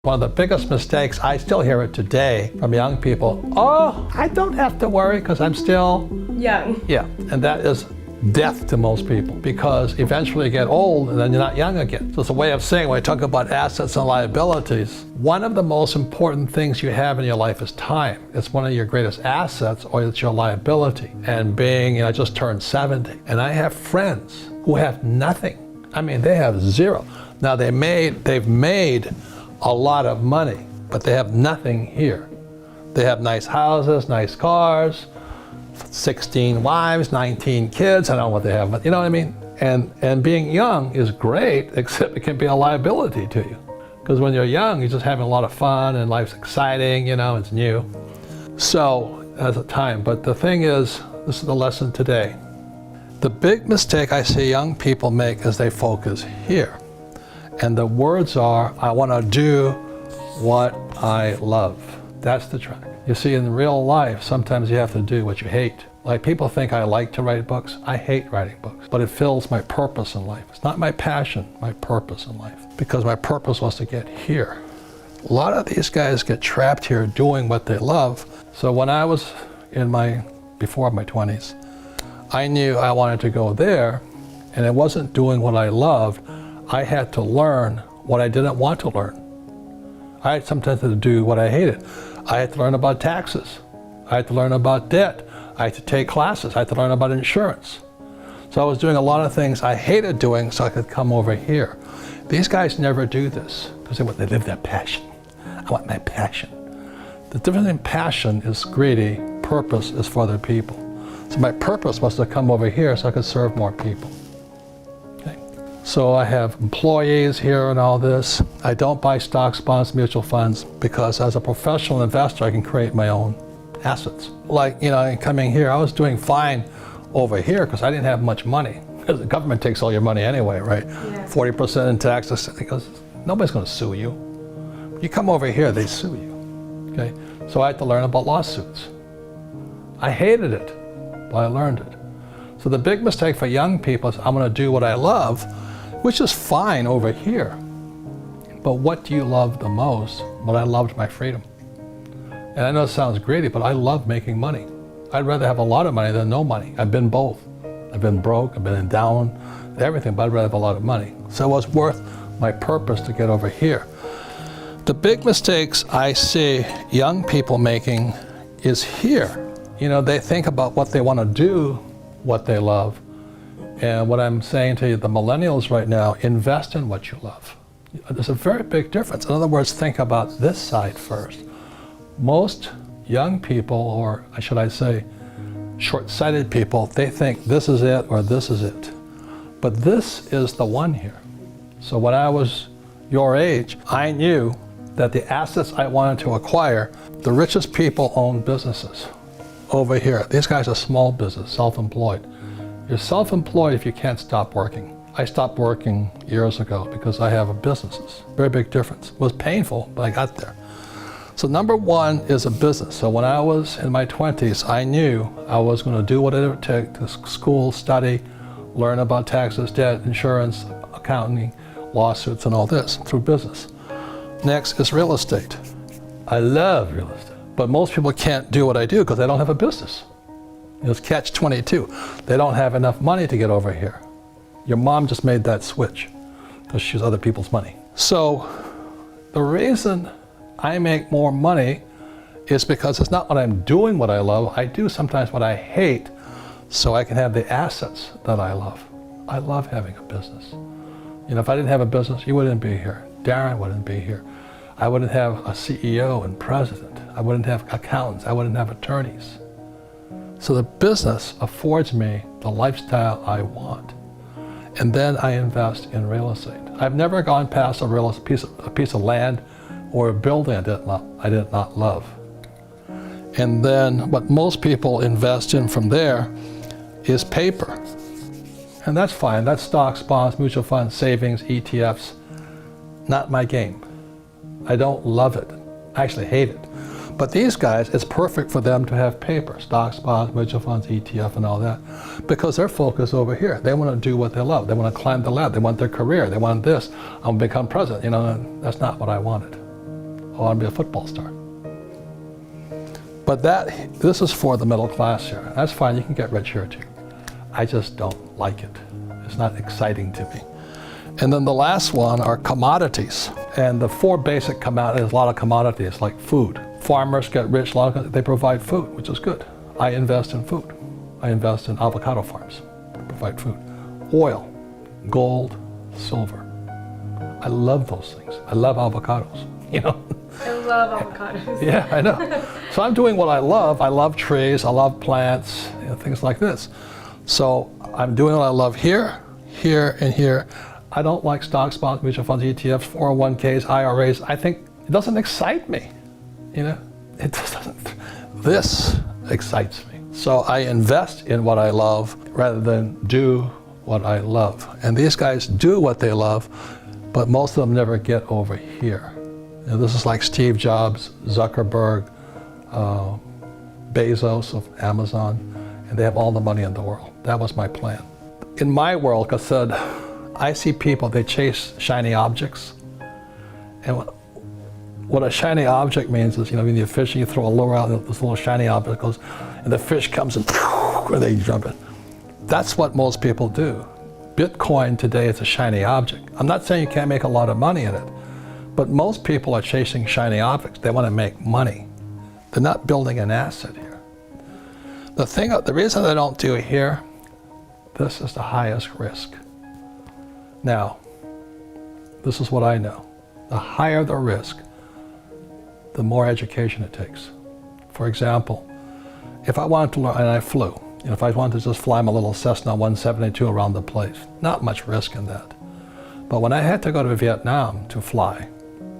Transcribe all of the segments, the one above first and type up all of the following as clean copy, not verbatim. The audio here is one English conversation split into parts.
One of the biggest mistakes, I still hear it today from young people, oh, I don't have to worry because I'm still young. Yeah, and that is death to most people because eventually you get old and then you're not young again. So it's a way of saying when I talk about assets and liabilities, one of the most important things you have in your life is time. It's one of your greatest assets or it's your liability. And being, I just turned 70 and I have friends who have nothing. I mean, they have zero. Now they've made a lot of money, but they have nothing here. They have nice houses, nice cars, 16 wives, 19 kids, I don't know what they have, but you know what I mean? And being young is great, except it can be a liability to you. Because when you're young, you're just having a lot of fun and life's exciting, it's new. So, as a time, but the thing is, this is the lesson today. The big mistake I see young people make is they focus here. And the words are, I want to do what I love. That's the track. You see, in real life, sometimes you have to do what you hate. Like people think I like to write books. I hate writing books, but it fills my purpose in life. It's not my passion, my purpose in life. Because my purpose was to get here. A lot of these guys get trapped here doing what they love. So when I was before my 20s, I knew I wanted to go there, and it wasn't doing what I loved. I had to learn what I didn't want to learn. I had sometimes to do what I hated. I had to learn about taxes. I had to learn about debt. I had to take classes. I had to learn about insurance. So I was doing a lot of things I hated doing so I could come over here. These guys never do this because they live their passion. I want my passion. The difference in passion is greedy, purpose is for other people. So my purpose was to come over here so I could serve more people. So I have employees here and all this. I don't buy stocks, bonds, mutual funds because as a professional investor, I can create my own assets. Like, coming here, I was doing fine over here because I didn't have much money. Because the government takes all your money anyway, right? Yeah. 40% in taxes, because nobody's going to sue you. You come over here, they sue you, okay? So I had to learn about lawsuits. I hated it, but I learned it. So the big mistake for young people is I'm going to do what I love, which is fine over here. But what do you love the most? Well, I loved my freedom. And I know it sounds greedy, but I love making money. I'd rather have a lot of money than no money. I've been both. I've been broke, I've been down, everything, but I'd rather have a lot of money. So it was worth my purpose to get over here. The big mistakes I see young people making is here. They think about what they want to do, what they love. And what I'm saying to you, the millennials right now, invest in what you love. There's a very big difference. In other words, think about this side first. Most young people, or should I say, short-sighted people, they think this is it or this is it. But this is the one here. So when I was your age, I knew that the assets I wanted to acquire, the richest people own businesses. Over here, these guys are small business, self-employed. You're self-employed if you can't stop working. I stopped working years ago because I have a business. Very big difference. It was painful, but I got there. So number one is a business. So when I was in my 20s, I knew I was going to do what it would take to school, study, learn about taxes, debt, insurance, accounting, lawsuits, and all this through business. Next is real estate. I love real estate. But most people can't do what I do because they don't have a business. It's catch-22. They don't have enough money to get over here. Your mom just made that switch because she has other people's money. So the reason I make more money is because it's not what I'm doing what I love. I do sometimes what I hate so I can have the assets that I love. I love having a business. If I didn't have a business, you wouldn't be here. Darren wouldn't be here. I wouldn't have a CEO and president. I wouldn't have accountants. I wouldn't have attorneys. So the business affords me the lifestyle I want. And then I invest in real estate. I've never gone past a piece of land or a building I did not love. And then what most people invest in from there is paper. And that's fine. That's stocks, bonds, mutual funds, savings, ETFs. Not my game. I don't love it. I actually hate it. But these guys, it's perfect for them to have paper, stocks, bonds, mutual funds, ETF, and all that, because they're focused over here. They want to do what they love. They want to climb the ladder. They want their career. They want this. I'm going to become president. That's not what I wanted. I want to be a football star. But this is for the middle class here. That's fine, you can get rich here too. I just don't like it. It's not exciting to me. And then the last one are commodities. And the four basic commodities, a lot of commodities like food. Farmers get rich, they provide food, which is good. I invest in food. I invest in avocado farms, provide food. Oil, gold, silver. I love those things. I love avocados, you know. I love avocados. Yeah, I know. So I'm doing what I love. I love trees, I love plants, you know, things like this. So I'm doing what I love here, here, and here. I don't like stocks, bonds, mutual funds, ETFs, 401ks, IRAs. I think it doesn't excite me, you know. It just doesn't. This excites me. So I invest in what I love rather than do what I love. And these guys do what they love, but most of them never get over here. You know, this is like Steve Jobs, Zuckerberg, Bezos of Amazon, and they have all the money in the world. That was my plan. In my world, like I said, I see people, they chase shiny objects. And what a shiny object means is, you know, when you're fishing, you throw a lure out, and this little shiny object goes, and the fish comes and they jump in. That's what most people do. Bitcoin today is a shiny object. I'm not saying you can't make a lot of money in it, but most people are chasing shiny objects. They want to make money. They're not building an asset here. The reason they don't do it here, this is the highest risk. Now, this is what I know. The higher the risk, the more education it takes. For example, if I wanted to learn, and I flew, you know, if I wanted to just fly my little Cessna 172 around the place, not much risk in that. But when I had to go to Vietnam to fly,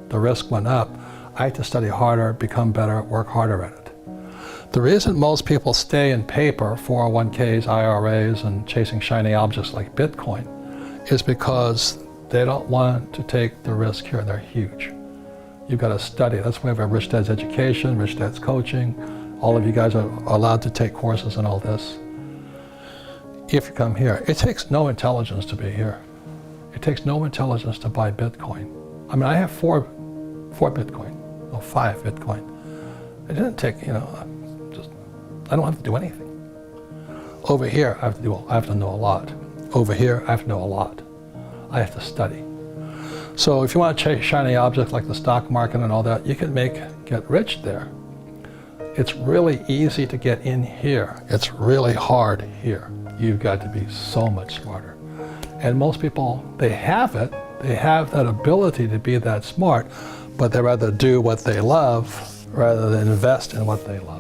the risk went up. I had to study harder, become better, work harder at it. The reason most people stay in paper, 401ks, IRAs, and chasing shiny objects like Bitcoin is because they don't want to take the risk here. They're huge. You've got to study. That's why we have a Rich Dad's Education, Rich Dad's Coaching. All of you guys are allowed to take courses and all this. If you come here, it takes no intelligence to be here. It takes no intelligence to buy Bitcoin. I mean, I have four Bitcoin, no, 5 Bitcoin. It didn't take, you know, I don't have to do anything. Over here, I have to know a lot. Over here, I have to know a lot. I have to study. So if you want to chase shiny objects like the stock market and all that, you can get rich there. It's really easy to get in here. It's really hard here. You've got to be so much smarter. And most people, they have it. They have that ability to be that smart, but they rather do what they love rather than invest in what they love.